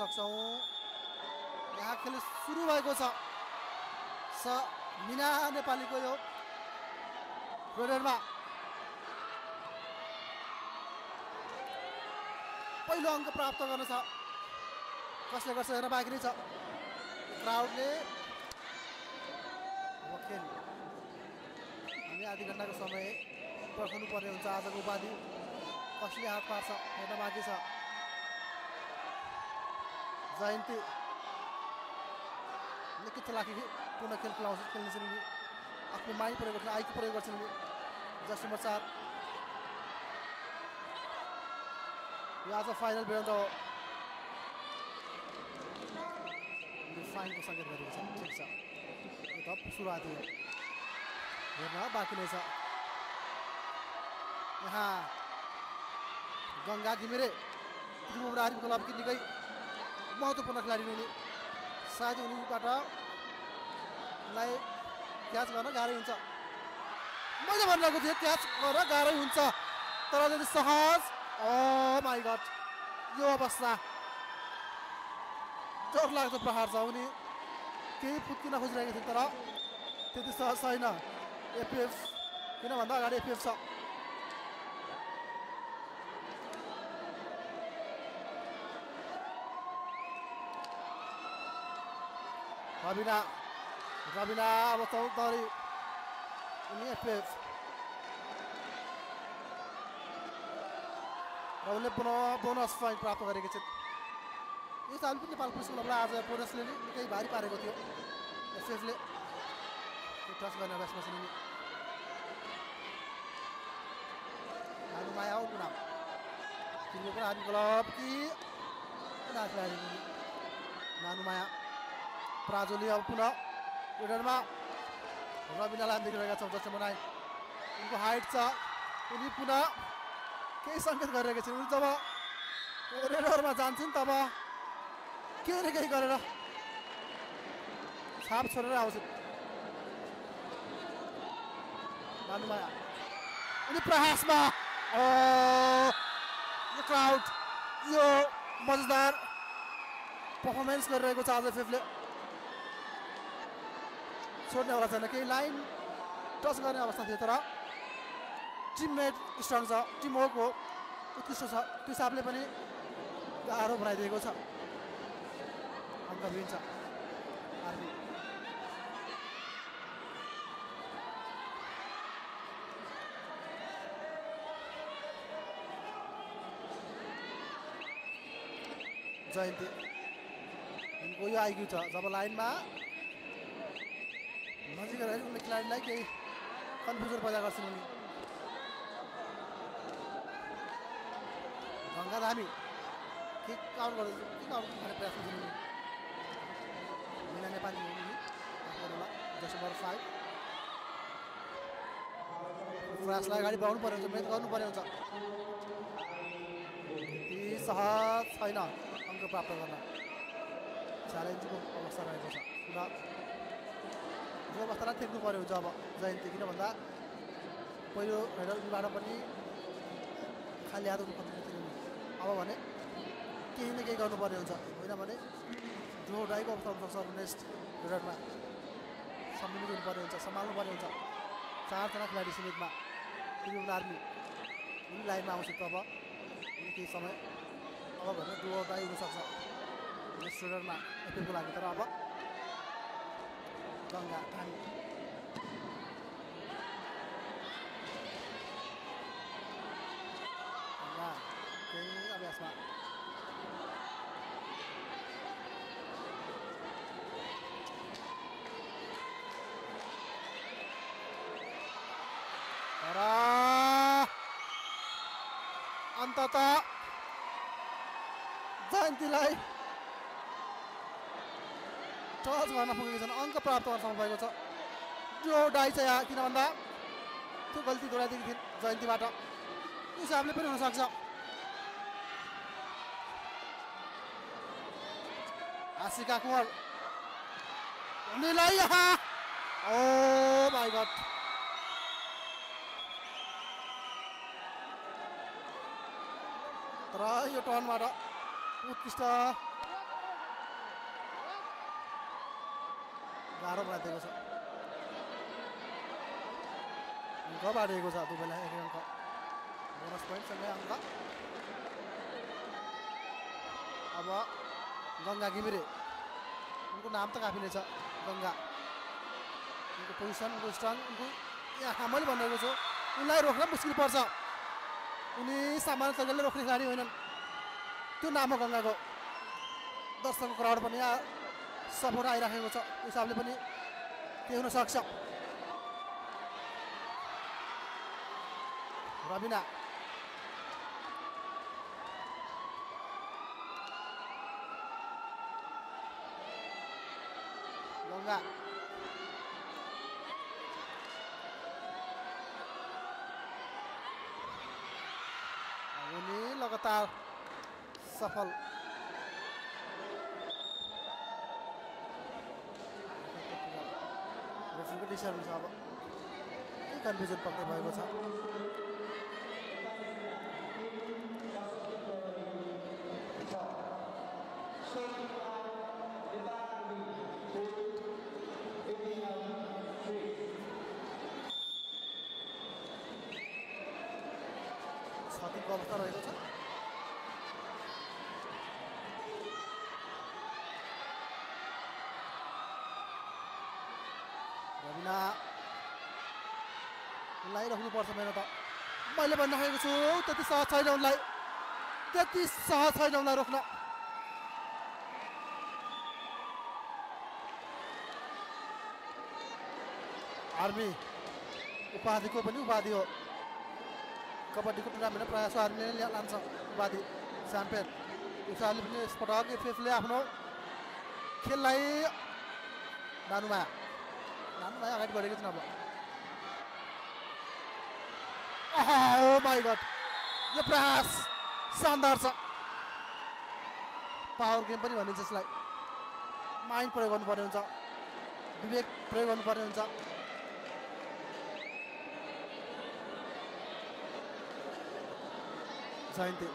सक्छौं। यहाँ खेल सुरु भएको छ। मिना नेपालीको यो रोडरमा पहिलो अङ्क प्राप्त गर्न छ। कसले गर्छ हेर्न बाँकी नै छ। क्राउडले खेल हामी आधी घण्टाको समय पर्खनु पर्ने हुन्छ। आजको उपाधि कसले हात पार्छ हेर्न बाँकी छ। जयन्ती लिखित लाखी पुनः खेल खेल्नेछन् उनी। आफ्नो माइन्ड प्रयोग गर्छन्, आइको प्रयोग गर्छन् उनी। जस्ट नम्बर 4 यो आज फाइनल भिडन्त हो। फाइनको सङ्केत गरेको छ। ठिक छ, यो त सुरुवात हो। हेर्न बाँकी नै छ। यहाँ गङ्गा घिमिरे त्रिभुवनहारी क्लबकी निकै महत्त्वपूर्ण खेलाडी उनी। सायद उनीबाट लाई क्याच गर्न गाह्रै हुन्छ। मैले भनिरहेको थिएँ क्याच गर्न गाह्रै हुन्छ, तर यदि सहज माइ गड यो अवस्था डरलाग्दो प्रहार छ। उनी केही फुत्किन खोजिरहेको थिए तर त्यति सहज छैन। एपिएफ किन भन्दा अगाडि एपिएफ छ। रबिना अब चौधरी उनी एपिएफ र उनले पुनः बोनस पोइन्ट प्राप्त गरेकी छिन्। यो साल पनि नेपाल पुलिस क्लबलाई आज बोनसले निकै भारी पारेको थियो। एफएफले टच गर्ने अभ्यासमा छिन् उनी। नानुमाया हो पुनः त्रिभुवन क्लब कि खेलाडी नानुमाया प्राजुली अब पुनः रेडरमा रबिनालाई हामी देखिरहेका छौँ। जस्तो बनाए उनको हाइट छ। उनी पुनः केही सङ्केत गरिरहेका छिन्। उनी जब रेडरमा जान्छन् तब केही न केही गरेर छाप छोडेर आउँछन्। नानुमाया उनी प्रयासमा यो क्राउड यो मजेदार पर्फर्मेन्स गरिरहेको छ आज एफएफले। छोड्नेवाला छैन। केही लाइन टच गर्ने अवस्था थियो तर टिममेट स्ट्रङ छ, टिमवर्क हो, उत्कृष्ट छ। त्यो हिसाबले पनि गाह्रो बनाइदिएको छ। अङ्क दिन्छ आर्मी। जयन्ती उनको यो आइक्यू छ। जब लाइनमा नजिक रहेर उनले खेलाडीलाई केही कन्फ्युजन पैदा गर्छन् उनी। गङ्गा धामी किक आउट गर्ने प्रयास गर्छन् उनी। मिना नेपाली जस नम्बर 5 प्रयासलाई अगाडि बढाउनु पर्ने हुन्छ, मेहनत गर्नुपर्ने हुन्छ। यति सहज छैन अङ्क प्राप्त गर्न। च्यालेन्जको अवस्था रहेको छ। जो अवस्थालाई टेक्नु पर्यो हुन्छ अब जयन्ती। किन भन्दा पहिलो हेडरबाट पनि खाली हात उठ्नु खोज्नु थियो। अब भने केही न केही गर्नुपर्ने हुन्छ, होइन भने जो डाइको अवस्था हुनसक्छ। नेक्स्ट हेडरमा सम्मिलित हुनुपर्ने हुन्छ, सम्हाल्नु पर्ने हुन्छ। 4 जना खेलाडी सीमितमा त्रिभुवन आर्मी उनी लाइनमा आउँछ। तब केही समय अब भने डु अर डाइ हुनसक्छ नेक्स्ट हेडरमा एफएफको लागि। तर अब गङ्गा धामी केही अभ्यासमा तर अन्ततः जयन्तीलाई टच गर्न पुगेको छन्। अङ्क प्राप्त गर्न सक्नु भएको छ। जो डाइ छ यहाँ। किन भन्दा त्यो गल्ती दोहोऱ्याइदिएको थिइन् जयन्तीबाट। हिसाबले पनि हुनसक्छ। आशिका कुँवर उनीलाई यहाँ माइ गड तर यो टर्नबाट उत्कृष्ट गाह्रो बनाइदिएको छ अङ्क बाँडिएको छ दुवैलाई एक अङ्क बोनस पोइन्टसँगै अङ्क अब गङ्गा घिमिरे उनको नाम त काफी नै छ गङ्गा उनको पोजिसन उनको स्ट्रङ उनको यहाँ मैले भनिरहेको छु उनलाई रोक्न मुस्किल पर्छ उनी सामान्य तरिकाले रोक्ने खेलाडी होइनन् त्यो नाम हो गङ्गाको दर्शकको क्राउड पनि सपोर्ट आइराखेको छ त्यो हिसाबले पनि के हुन सक्छ रबिना गङ्गा उनी लगातार सफल रेफ्रीको डिसिजन छ अब के कन्फ्युजन पक्कै भएको छ छतिको अवस्था रहेको छ रबिना उनलाई रोक्नुपर्छ मेरो त मैले भनिराखेको छु त्यति सहज छैन उनलाई त्यति सहज छैन उनलाई रोक्न आर्मी उपाधिको पनि उपाधि हो कबड्डीको टुर्नामेन्टमा प्रायः जसो आर्मीले नै लान्छ उपाधि च्याम्पियन उसले पनि यसपटक एफएफले आफ्नो खेललाई नानुमाया अगाडि बढेको छैन अब ओ माई गड यो प्रयास शानदार छ पावर गेम पनि भनिन्छ यसलाई माइन्ड प्रयोग गर्नुपर्ने हुन्छ विवेक प्रयोग गर्नुपर्ने हुन्छ जयन्ती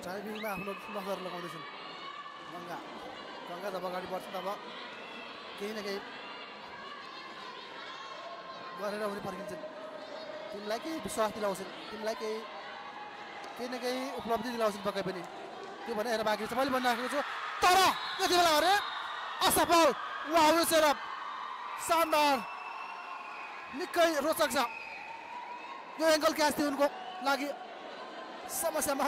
ड्राइभिङमा आफ्नो नजर लगाउँदैछन् गङ्गा जब अगाडि बढ्छ तब केही न केही गरेर उनी फर्किन्छन् तिमीलाई केही विश्वास दिलाउँछन् तिमीलाई केही न केही उपलब्धि दिलाउँछन् पक्कै पनि त्यो भने हेर बाँकी छ मैले भनिराखेको छु तर यति बेला अरे असफल वाउ सेरप शानदार निकै रोचक छ यो एङ्गल क्याच थियो उनको लागि समस्यामा